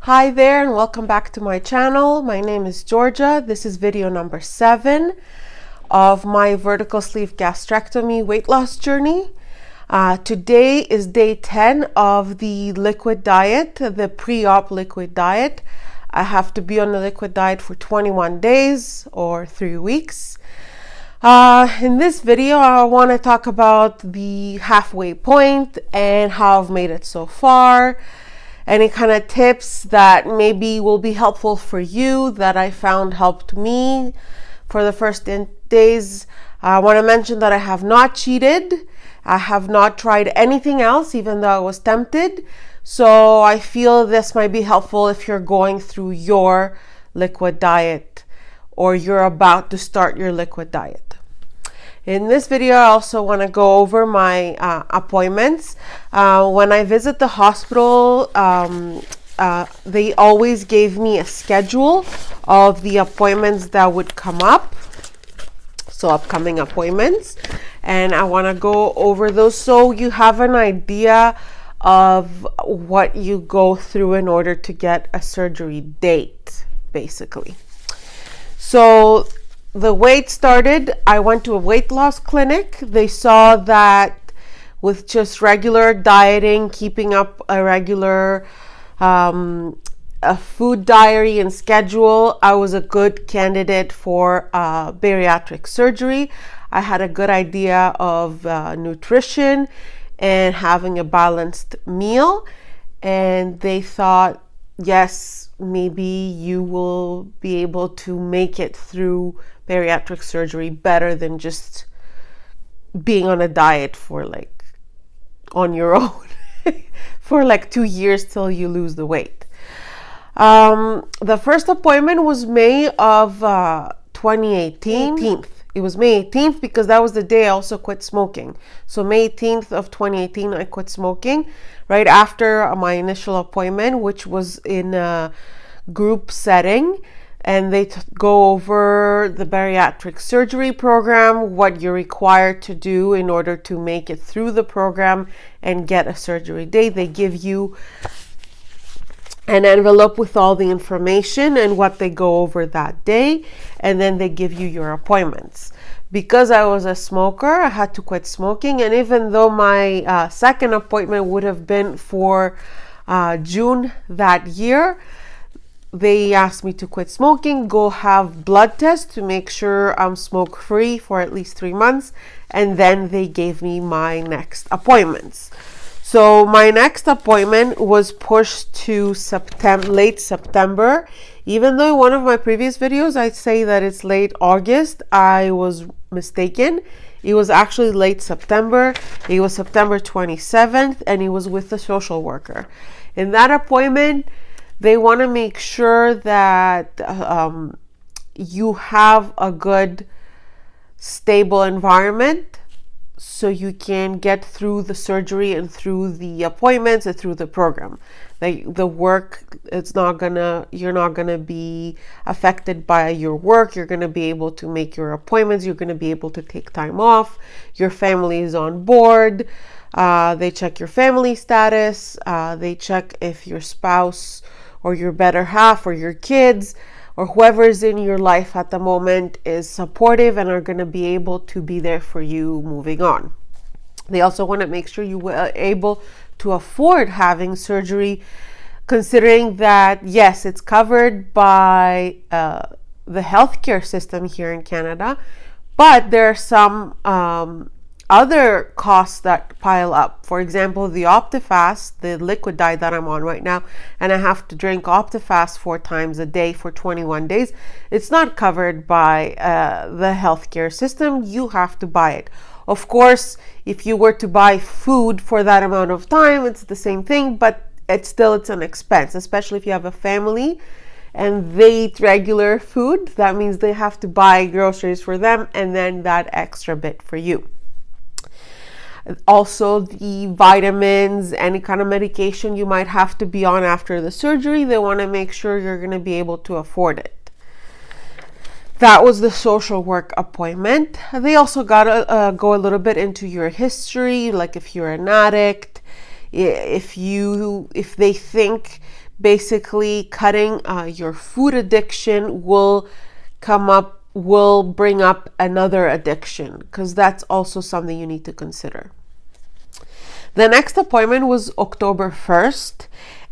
Hi there and welcome back to my channel. My name is Georgia. This is video number 7 of my vertical sleeve gastrectomy weight loss journey. Today is day 10 of the liquid diet, the pre-op liquid diet. I have to be on the liquid diet for 21 days or 3 weeks. In this video, I want to talk about the halfway point and how I've made it so far. Any kind of tips that maybe will be helpful for you that I found helped me for the first 10 days. I want to mention that I have not cheated. I have not tried anything else, even though I was tempted. So I feel this might be helpful if you're going through your liquid diet or you're about to start your liquid diet. In this video, I also want to go over my appointments. When I visit the hospital, they always gave me a schedule of the appointments that would come up. So upcoming appointments. And I want to go over those so you have an idea of what you go through in order to get a surgery date, basically. So the weight started, I went to a weight loss clinic. They saw that with just regular dieting, keeping up a regular a food diary and schedule, I was a good candidate for bariatric surgery. I had a good idea of nutrition and having a balanced meal. And they thought, yes, maybe you will be able to make it through bariatric surgery better than just being on a diet for on your own for 2 years till you lose the weight. The first appointment was May of 2018. It was May 18th because that was the day I also quit smoking. So May 18th of 2018, I quit smoking right after my initial appointment, which was in a group setting. And they go over the bariatric surgery program, what you're required to do in order to make it through the program and get a surgery date. They give you an envelope with all the information and what they go over that day, and then they give you your appointments. Because I was a smoker, I had to quit smoking, and even though my second appointment would have been for June that year, they asked me to quit smoking, go have blood tests to make sure I'm smoke free for at least 3 months, and then they gave me my next appointments. So my next appointment was pushed to late September. Even though in one of my previous videos I say that it's late August, I was mistaken. It was actually late September. It was September 27th, and it was with the social worker. In that appointment, they want to make sure that you have a good, stable environment so you can get through the surgery and through the appointments and through the program. The work, you're not gonna be affected by your work. You're gonna be able to make your appointments. You're gonna be able to take time off. Your family is on board. They check your family status. They check if your spouse or your better half or your kids or whoever is in your life at the moment is supportive and are going to be able to be there for you moving on. They also want to make sure you are able to afford having surgery, considering that, yes, it's covered by the healthcare system here in Canada, but there are some other costs that pile up. For example, the Optifast, the liquid diet that I'm on right now, and I have to drink Optifast 4 times a day for 21 days. It's not covered by the healthcare system. You have to buy it. Of course, if you were to buy food for that amount of time, it's the same thing, but it's an expense, especially if you have a family and they eat regular food. That means they have to buy groceries for them and then that extra bit for you. Also, the vitamins, any kind of medication you might have to be on after the surgery, they want to make sure you're going to be able to afford it. That was the social work appointment. They also got to go a little bit into your history, like if you're an addict, if they think Basically, cutting your food addiction will bring up another addiction, because that's also something you need to consider. The next appointment was October 1st,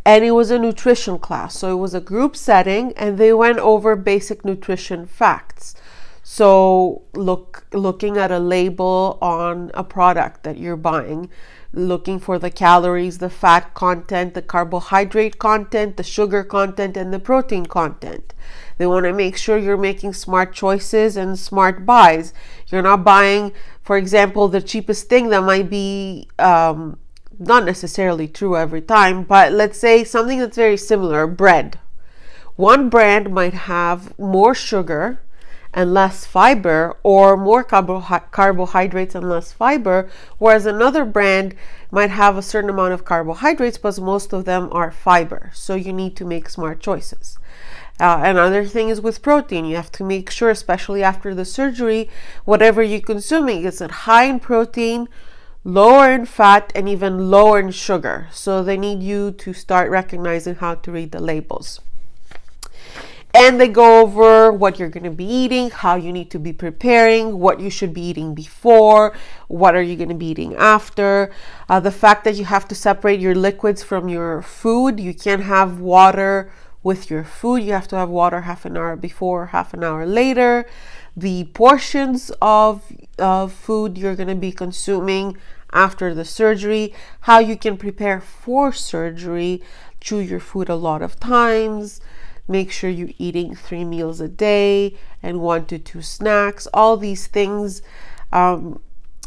and it was a nutrition class. So it was a group setting, and they went over basic nutrition facts. So looking at a label on a product that you're buying, looking for the calories, the fat content, the carbohydrate content, the sugar content, and the protein content. They want to make sure you're making smart choices and smart buys. You're not buying, for example, the cheapest thing that might be not necessarily true every time, but let's say something that's very similar, bread. One brand might have more sugar and less fiber, or more carbohydrates and less fiber, whereas another brand might have a certain amount of carbohydrates, but most of them are fiber. So you need to make smart choices. Another thing is with protein. You have to make sure, especially after the surgery, whatever you're consuming is high in protein, lower in fat, and even lower in sugar. So they need you to start recognizing how to read the labels. And they go over what you're going to be eating, how you need to be preparing, what you should be eating before, what are you going to be eating after. The fact that you have to separate your liquids from your food. You can't have water with your food. You have to have water half an hour before, half an hour later. The portions of food you're going to be consuming after the surgery, how you can prepare for surgery, chew your food a lot of times. Make sure you're eating 3 meals a day and 1 to 2 snacks. All these things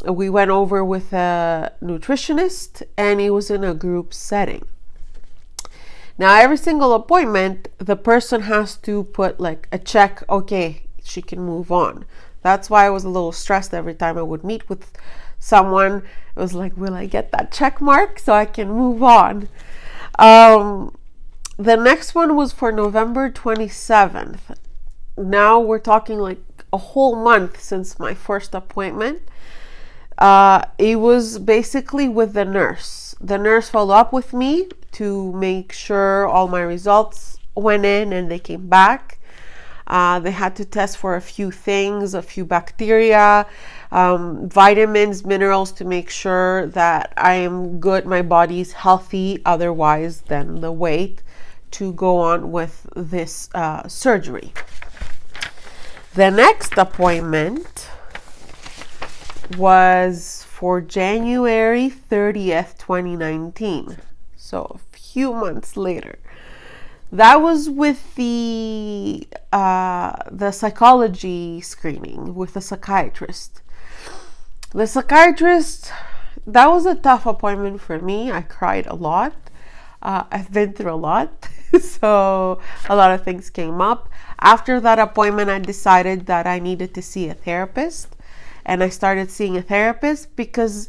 we went over with a nutritionist, and it was in a group setting. Now, every single appointment, the person has to put like a check. Okay, she can move on. That's why I was a little stressed every time I would meet with someone. It was like, will I get that check mark so I can move on? The next one was for November 27th. Now we're talking like a whole month since my first appointment. It was basically with the nurse. The nurse followed up with me to make sure all my results went in and they came back. They had to test for a few things, a few bacteria, vitamins, minerals, to make sure that I am good, my body's healthy, otherwise than the weight, to go on with this surgery. The next appointment was for January 30th, 2019. So a few months later. That was with the psychology screening with the psychiatrist. The psychiatrist, that was a tough appointment for me. I cried a lot. I've been through a lot. So a lot of things came up. After that appointment, I decided that I needed to see a therapist. And I started seeing a therapist because,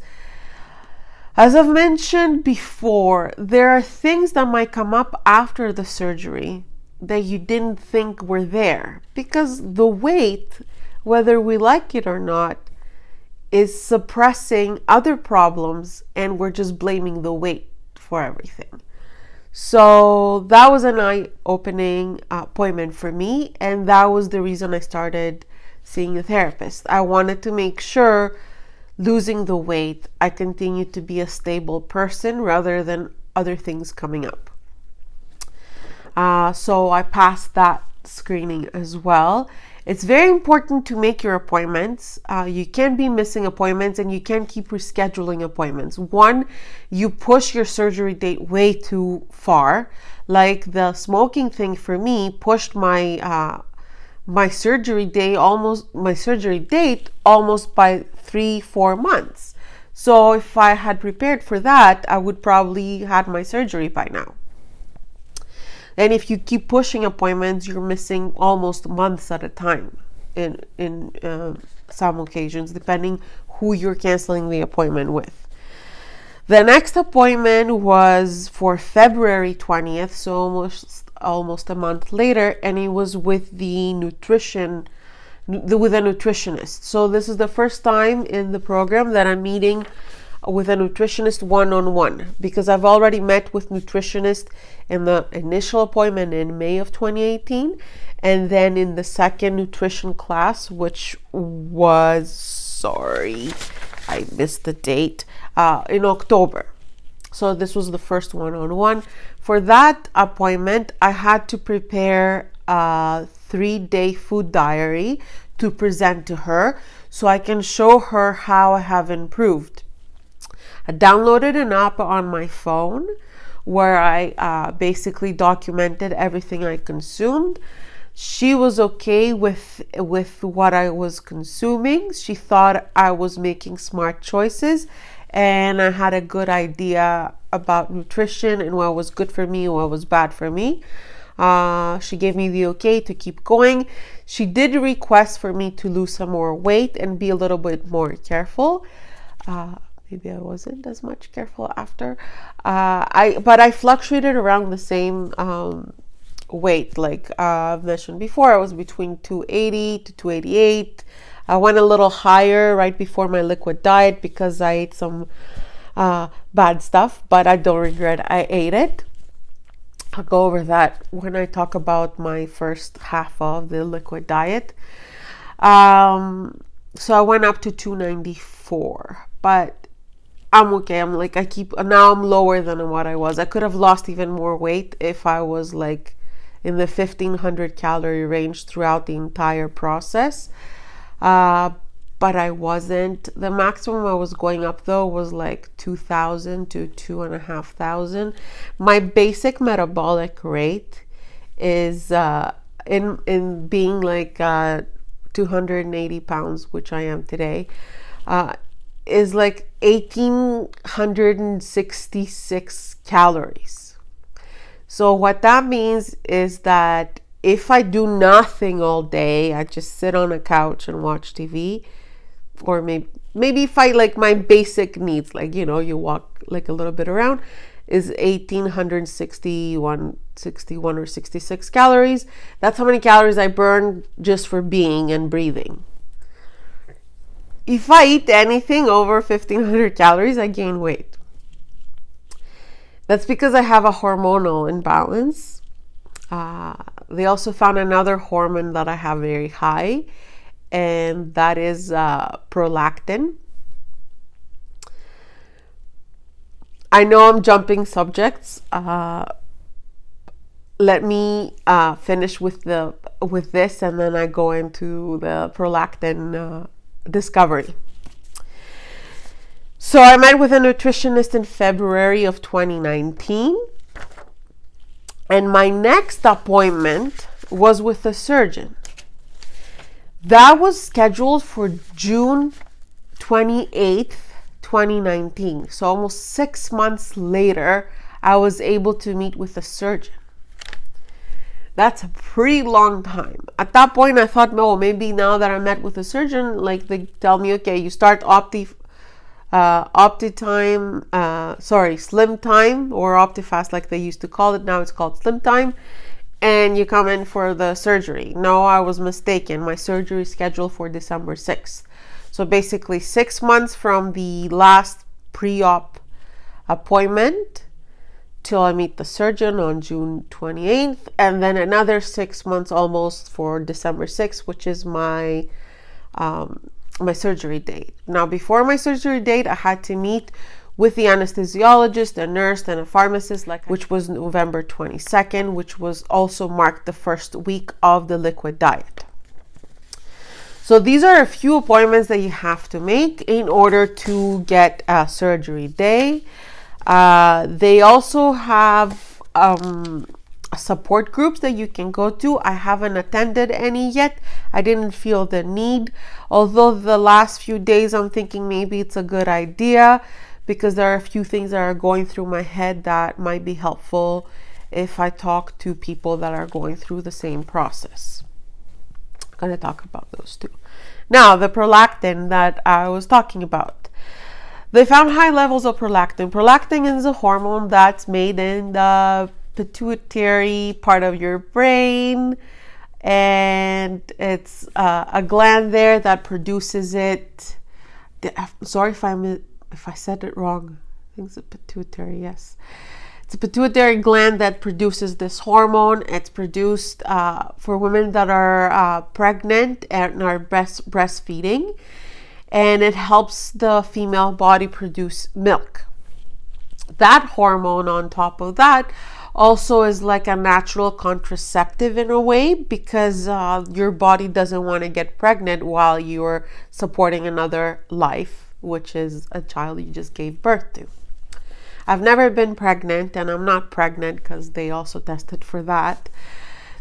as I've mentioned before, there are things that might come up after the surgery that you didn't think were there. Because the weight, whether we like it or not, is suppressing other problems, and we're just blaming the weight for everything. So that was an eye-opening appointment for me, and that was the reason I started seeing a therapist. I wanted to make sure, losing the weight, I continue to be a stable person rather than other things coming up. So I passed that screening as well. It's very important to make your appointments. You can't be missing appointments, and you can't keep rescheduling appointments. One, you push your surgery date way too far. Like the smoking thing for me pushed my surgery date almost by 3-4 months. So if I had prepared for that, I would probably had my surgery by now. And if you keep pushing appointments, you're missing almost months at a time in some occasions, depending who you're canceling the appointment with. The next appointment was for February 20th, so almost a month later, and it was with with a nutritionist. So this is the first time in the program that I'm meeting with a nutritionist one-on-one, because I've already met with nutritionist in the initial appointment in May of 2018, and then in the second nutrition class, which was, sorry, I missed the date, in October. So this was the first one-on-one. For that appointment, I had to prepare a 3-day food diary to present to her so I can show her how I have improved. I downloaded an app on my phone where I basically documented everything I consumed. She was okay with what I was consuming. She thought I was making smart choices, and I had a good idea about nutrition and what was good for me and what was bad for me. She gave me the okay to keep going. She did request for me to lose some more weight and be a little bit more careful. Maybe I wasn't as much careful after. But I fluctuated around the same weight. Like I've mentioned before, I was between 280 to 288. I went a little higher right before my liquid diet because I ate some bad stuff, but I don't regret I ate it. I'll go over that when I talk about my first half of the liquid diet. So I went up to 294, but I'm okay. Now I'm lower than what I was. I could have lost even more weight if I was like in the 1500 calorie range throughout the entire process. But I wasn't. The maximum I was going up though was like 2000 to 2500. My basic metabolic rate is in being like 280 pounds, which I am today, is like 1866 calories. So what that means is that if I do nothing all day, I just sit on a couch and watch TV, or maybe if I like my basic needs, like, you know, you walk like a little bit around, is 1861 or 66 calories. That's how many calories I burn just for being and breathing. If I eat anything over 1500 calories, I gain weight. That's because I have a hormonal imbalance. They also found another hormone that I have very high, and that is prolactin. I know I'm jumping subjects. Let me finish with this, and then I go into the prolactin discovery. So I met with a nutritionist in February of 2019. And my next appointment was with a surgeon. That was scheduled for June 28th, 2019. So almost 6 months later, I was able to meet with a surgeon. That's a pretty long time. At that point, I thought, no, maybe now that I met with a surgeon, like they tell me, okay, you start Slim Time, or OptiFast like they used to call it. Now it's called Slim Time, and you come in for the surgery. No, I was mistaken. My surgery is scheduled for December 6th. So basically 6 months from the last pre-op appointment till I meet the surgeon on June 28th, and then another 6 months almost for December 6th, which is my surgery date. Now, before my surgery date, I had to meet with the anesthesiologist, a nurse, and a pharmacist, which was November 22nd, which was also marked the first week of the liquid diet. So these are a few appointments that you have to make in order to get a surgery day. They also have support groups that you can go to. I haven't attended any yet. I didn't feel the need, although the last few days I'm thinking maybe it's a good idea, because there are a few things that are going through my head that might be helpful if I talk to people that are going through the same process. I'm going to talk about those too. Now, the prolactin that I was talking about. They found high levels of prolactin. Prolactin is a hormone that's made in the pituitary part of your brain, and it's a gland there that produces it. Sorry if I'm if I said it wrong, I think it's a pituitary, yes. It's a pituitary gland that produces this hormone. It's produced for women that are pregnant and are breastfeeding, and it helps the female body produce milk. That hormone on top of that also is like a natural contraceptive in a way, because your body doesn't want to get pregnant while you're supporting another life, which is a child you just gave birth to. I've never been pregnant, and I'm not pregnant because they also tested for that.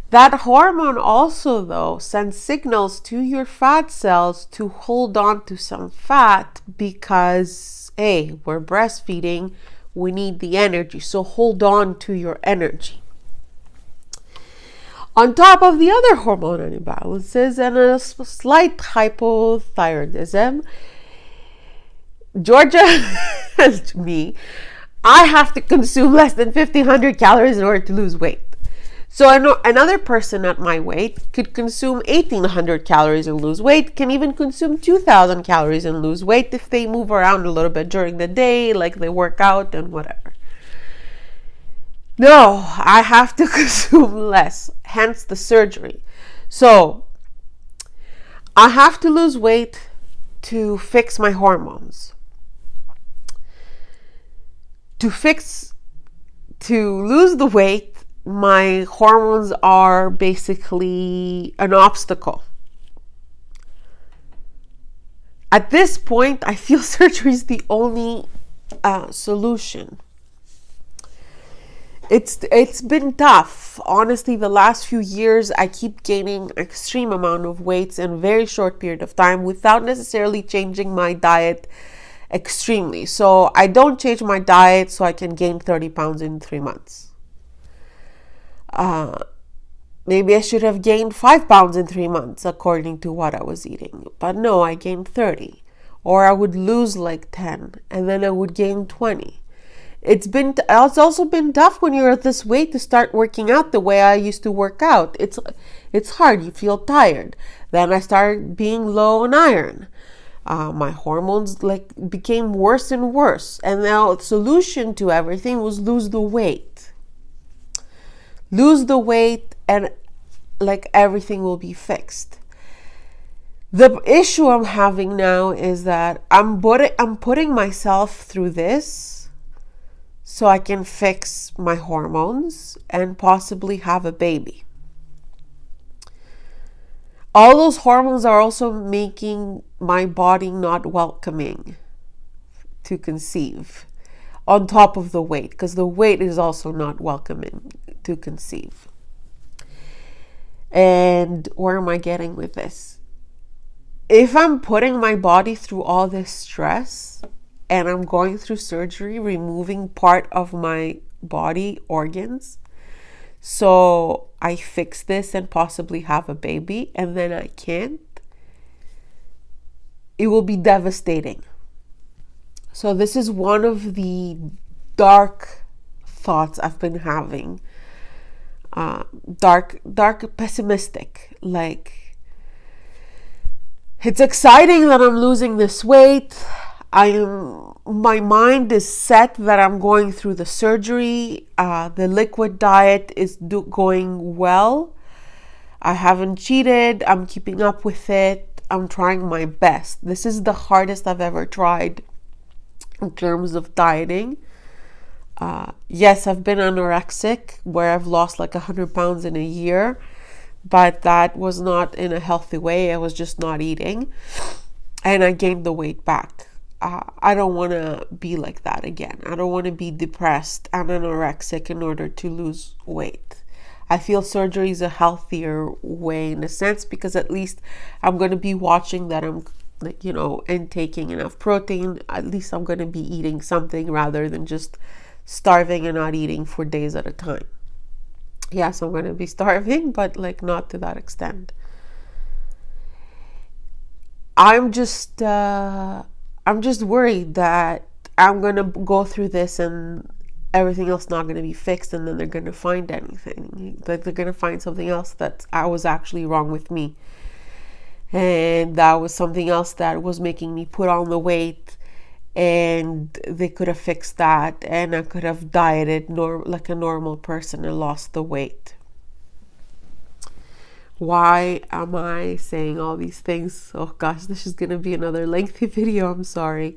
That hormone also, though, sends signals to your fat cells to hold on to some fat because, hey, we're breastfeeding, we need the energy, so hold on to your energy. On top of the other hormonal imbalances and a slight hypothyroidism, Georgia, as me, I have to consume less than 1,500 calories in order to lose weight. So another person at my weight could consume 1,800 calories and lose weight, can even consume 2,000 calories and lose weight if they move around a little bit during the day, like they work out and whatever. No, I have to consume less, hence the surgery. So I have to lose weight to fix my hormones. To lose the weight, my hormones are basically an obstacle. At this point, I feel surgery is the only solution. It's been tough. Honestly, the last few years, I keep gaining extreme amount of weights in a very short period of time without necessarily changing my diet extremely. So I don't change my diet so I can gain 30 pounds in 3 months. Maybe I should have gained 5 pounds in 3 months according to what I was eating. But no, I gained 30. Or I would lose like 10 and then I would gain 20. It's also been tough when you're at this weight to start working out the way I used to work out. It's hard. You feel tired. Then I started being low on iron. My hormones became worse and worse. And now the solution to everything was lose the weight. Lose the weight and everything will be fixed. The issue I'm having now is that I'm putting myself through this so I can fix my hormones and possibly have a baby. All those hormones are also making my body not welcoming to conceive, on top of the weight, because the weight is also not welcoming to conceive. And where am I getting with this? If I'm putting my body through all this stress and I'm going through surgery, removing part of my body organs, so I fix this and possibly have a baby, and then I can't, it will be devastating. So this is one of the dark thoughts I've been having. Dark, pessimistic. It's exciting that I'm losing this weight. My mind is set that I'm going through the surgery. The liquid diet is going well. I haven't cheated. I'm keeping up with it. I'm trying my best. This is the hardest I've ever tried in terms of dieting. Yes, I've been anorexic where I've lost 100 pounds in a year, but that was not in a healthy way. I was just not eating and I gained the weight back. I don't want to be like that again. I don't want to be depressed and anorexic in order to lose weight. I feel surgery is a healthier way in a sense, because at least I'm going to be watching that I'm and taking enough protein. At least I'm going to be eating something rather than just starving and not eating for days at a time. Yes, I'm going to be starving, but not to that extent. I'm just worried that I'm going to go through this and everything else not going to be fixed, and then they're going to find anything. They're going to find something else that was actually wrong with me. And that was something else that was making me put on the weight and they could have fixed that, and I could have dieted like a normal person and lost the weight. Why am I saying all these things? Oh gosh, this is going to be another lengthy video. I'm sorry.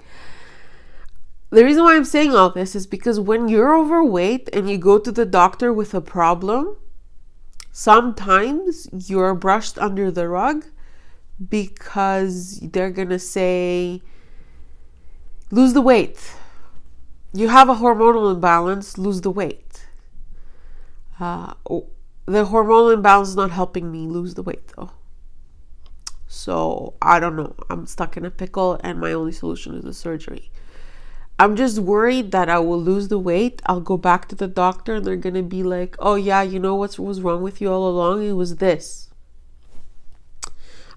The reason why I'm saying all this is because when you're overweight and you go to the doctor with a problem, sometimes you're brushed under the rug because they're going to say, lose the weight. You have a hormonal imbalance, lose the weight. The hormonal imbalance is not helping me lose the weight though. So I don't know. I'm stuck in a pickle and my only solution is the surgery. I'm just worried that I will lose the weight. I'll go back to the doctor and they're going to be like, oh yeah, you know what was wrong with you all along? It was this.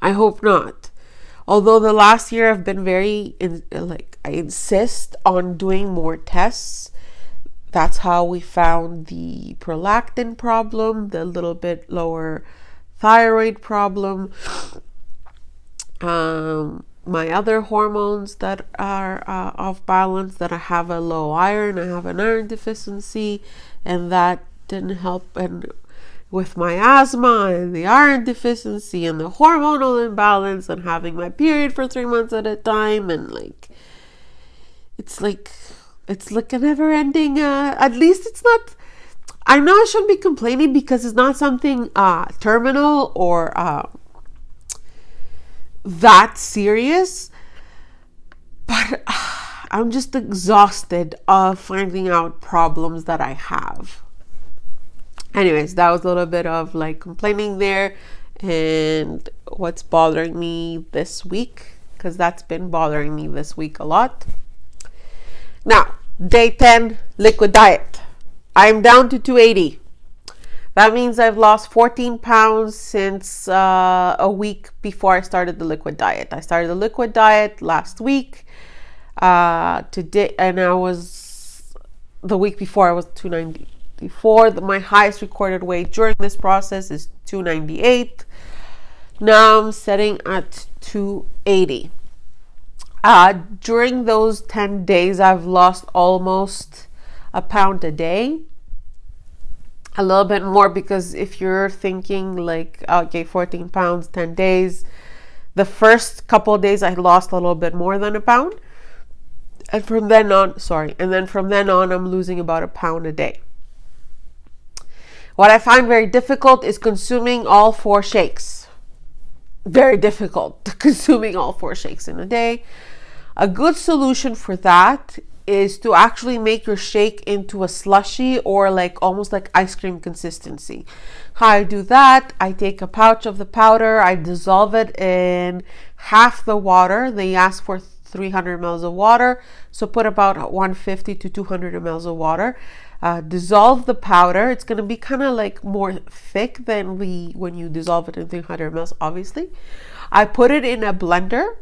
I hope not. Although the last year I've been I insist on doing more tests. That's how we found the prolactin problem, the little bit lower thyroid problem, my other hormones that are off balance, that I have a low iron, I have an iron deficiency, and that didn't help. And with my asthma and the iron deficiency and the hormonal imbalance and having my period for 3 months at a time, and it's like a never ending, at least it's not, I know I shouldn't be complaining because it's not something terminal or that serious, but I'm just exhausted of finding out problems that I have. Anyways, that was a little bit of like complaining there and what's bothering me this week, because that's been bothering me this week a lot. Now, day 10, liquid diet. I'm down to 280. That means I've lost 14 pounds since a week before I started the liquid diet. I started the liquid diet last week. Today, and the week before I was 294. My highest recorded weight during this process is 298. Now I'm sitting at 280. During those 10 days, I've lost almost a pound a day. A little bit more, because if you're thinking like, okay, 14 pounds, 10 days, the first couple of days I lost a little bit more than a pound. And from then on, I'm losing about a pound a day. What I find very difficult is consuming all 4 shakes. Very difficult consuming all 4 shakes in a day. A good solution for that is to actually make your shake into a slushy or like almost like ice cream consistency. How I do that, I take a pouch of the powder, I dissolve it in half the water. They ask for 300 ml of water, so put about 150 to 200 ml of water. Dissolve the powder. It's going to be kind of like more thick than when you dissolve it in 300 ml, obviously. I put it in a blender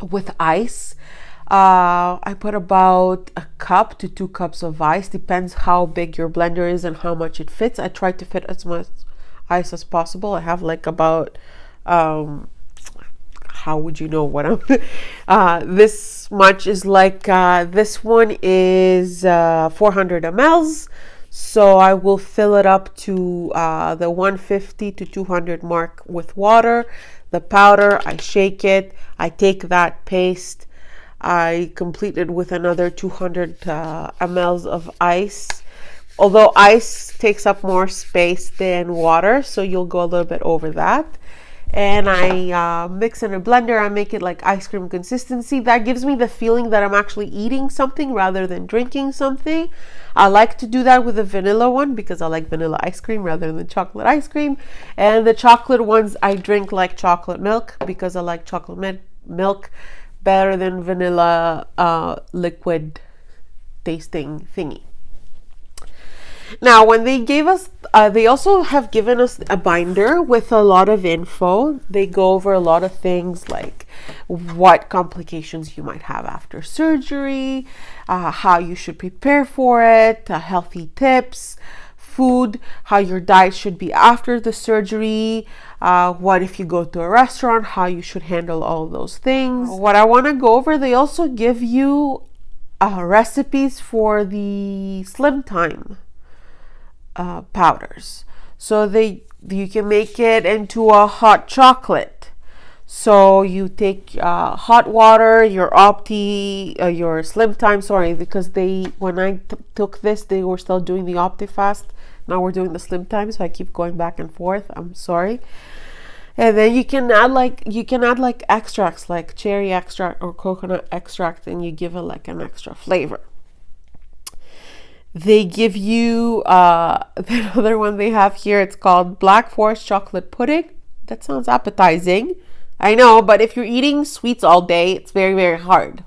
with ice. I put about a cup to 2 cups of ice, depends how big your blender is and how much it fits. I try to fit as much ice as possible. I have like about how would you know what I'm this much is like this one is 400 mls, so I will fill it up to the 150 to 200 mark with water. The powder, I shake it, I take that paste, I complete it with another 200 mls of ice. Although ice takes up more space than water, so you'll go a little bit over that. And I mix in a blender. I make it like ice cream consistency. That gives me the feeling that I'm actually eating something rather than drinking something. I like to do that with the vanilla one because I like vanilla ice cream rather than chocolate ice cream. And the chocolate ones I drink like chocolate milk because I like chocolate milk better than vanilla liquid tasting thingy. Now, when they gave us, they also have given us a binder with a lot of info. They go over a lot of things like what complications you might have after surgery, how you should prepare for it, healthy tips, food, how your diet should be after the surgery, what if you go to a restaurant, how you should handle all those things. What I want to go over, they also give you recipes for the Slim Time powders. So you can make it into a hot chocolate. So you take hot water, your your Slim Time, sorry, because when I took this, they were still doing the OptiFast. Now we're doing the Slim Time, so I keep going back and forth. I'm sorry. And then you can add like extracts, like cherry extract or coconut extract, and you give it like an extra flavor. They give you the other one they have here. It's called Black Forest Chocolate Pudding. That sounds appetizing. I know, but if you're eating sweets all day, it's very, very hard.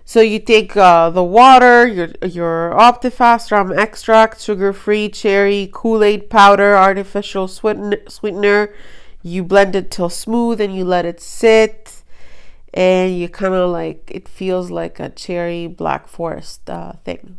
So you take the water, your OptiFast rum extract, sugar-free cherry, Kool-Aid powder, artificial sweetener. You blend it till smooth and you let it sit. And you kind of like, it feels like a cherry Black Forest thing.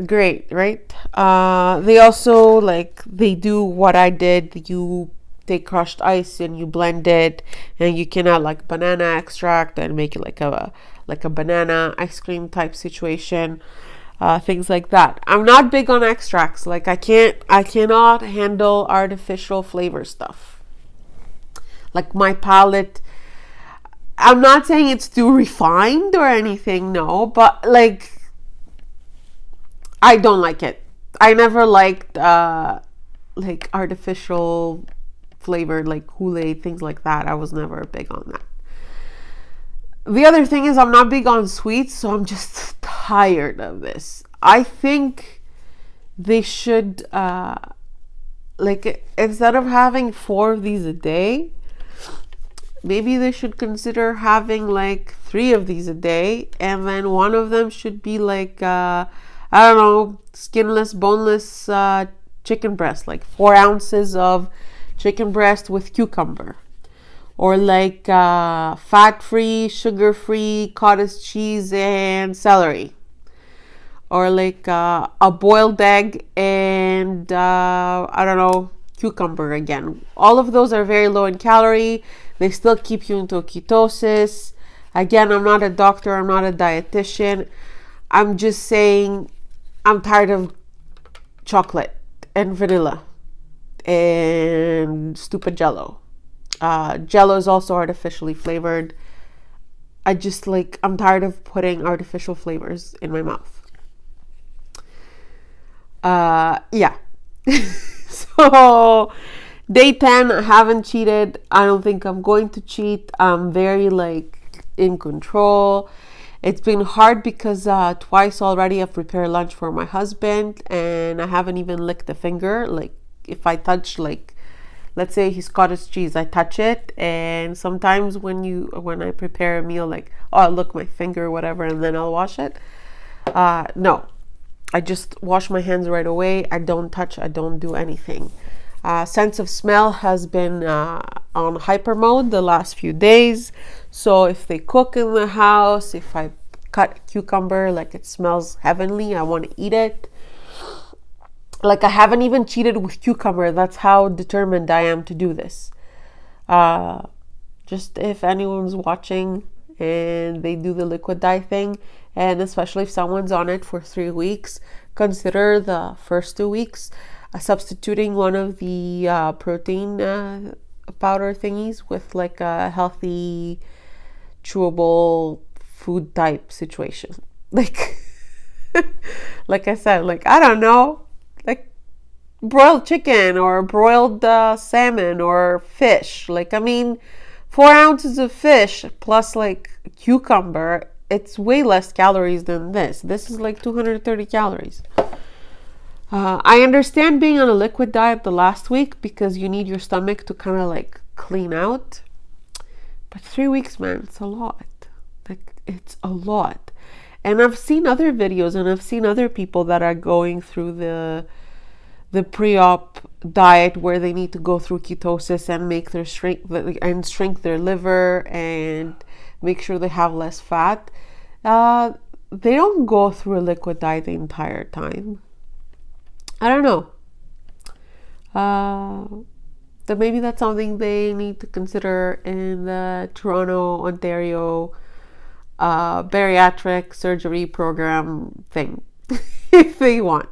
Great, right? They also they do what I did. You take crushed ice and you blend it, and you can add like banana extract and make it like a banana ice cream type situation, things like that. I'm not big on extracts. Like I cannot handle artificial flavor stuff. Like my palate, I'm not saying it's too refined or anything, no, but like I don't like it. I never liked like artificial flavored, like Kool-Aid, things like that. I was never big on that. The other thing is I'm not big on sweets, so I'm just tired of this. I think they should like instead of having 4 of these a day, maybe they should consider having like 3 of these a day, and then one of them should be like I don't know, skinless, boneless chicken breast, like 4 ounces of chicken breast with cucumber. Or like fat-free, sugar-free cottage cheese and celery. Or like a boiled egg and, I don't know, cucumber again. All of those are very low in calorie. They still keep you into ketosis. Again, I'm not a doctor. I'm not a dietitian. I'm just saying I'm tired of chocolate and vanilla and stupid Jello. Jello is also artificially flavored. I'm tired of putting artificial flavors in my mouth. Yeah. So day 10, I haven't cheated. I don't think I'm going to cheat. I'm very in control. It's been hard because twice already I've prepared lunch for my husband and I haven't even licked a finger. Like if I touch, let's say his cottage cheese, I touch it, and sometimes when I prepare a meal, oh, look, my finger or whatever, and then I'll wash it. No, I just wash my hands right away. I don't touch, I don't do anything. Sense of smell has been on hyper mode the last few days. So if they cook in the house, if I cut cucumber, it smells heavenly, I want to eat it. I haven't even cheated with cucumber. That's how determined I am to do this. Just if anyone's watching and they do the liquid dye thing, and especially if someone's on it for 3 weeks, consider the first 2 weeks substituting one of the protein powder thingies with a healthy chewable food type situation. Like I said, I don't know, broiled chicken or broiled salmon or fish. 4 ounces of fish plus cucumber, it's way less calories than this. This is 230 calories. I understand being on a liquid diet the last week because you need your stomach to kind of clean out. But 3 weeks, man, it's a lot. It's a lot. And I've seen other videos and I've seen other people that are going through the pre-op diet where they need to go through ketosis and make their shrink their liver and make sure they have less fat. they don't go through a liquid diet the entire time. I don't know. So maybe that's something they need to consider in the Toronto, Ontario bariatric surgery program thing, if they want.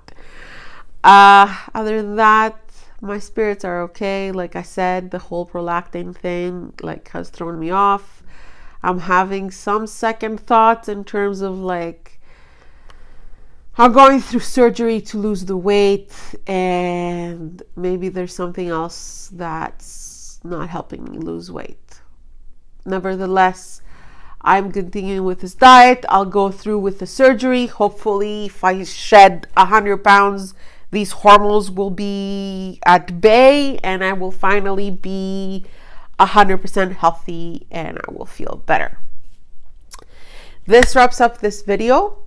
Other than that, my spirits are okay. Like I said, the whole prolactin thing has thrown me off. I'm having some second thoughts in terms of I'm going through surgery to lose the weight, and maybe there's something else that's not helping me lose weight. Nevertheless, I'm continuing with this diet. I'll go through with the surgery. Hopefully, if I shed 100 pounds, these hormones will be at bay and I will finally be 100% healthy and I will feel better. This wraps up this video.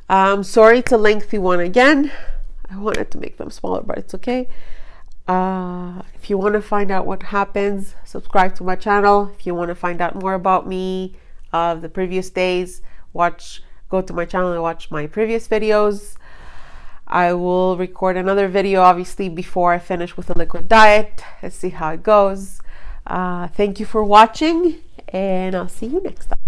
I'm sorry it's a lengthy one again. I wanted to make them smaller, but it's okay. If you want to find out what happens, subscribe to my channel. If you want to find out more about me of the previous days, go to my channel and watch my previous videos. I will record another video obviously before I finish with the liquid diet. Let's see how it goes. Thank you for watching, and I'll see you next time.